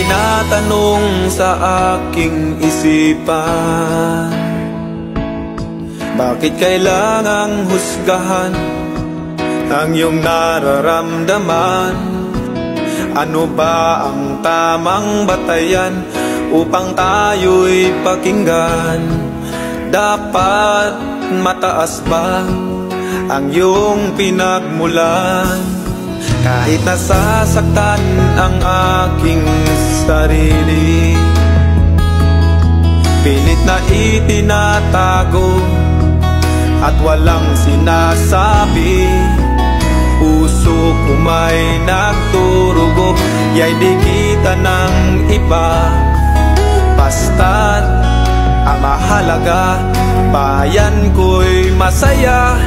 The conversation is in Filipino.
tinatanong sa aking isipan, bakit kailangang husgahan ang iyong nararamdaman? Ano ba ang tamang batayan upang tayo'y pakinggan? Dapat mataas ba ang iyong pinagmulan? Kahit nasasaktan ang aking sarili, pilit na itinatago at walang sinasabi. Puso ko may nagturugo, ya'y di kita ng iba. Basta't ang mahalaga, bayan ko'y masaya.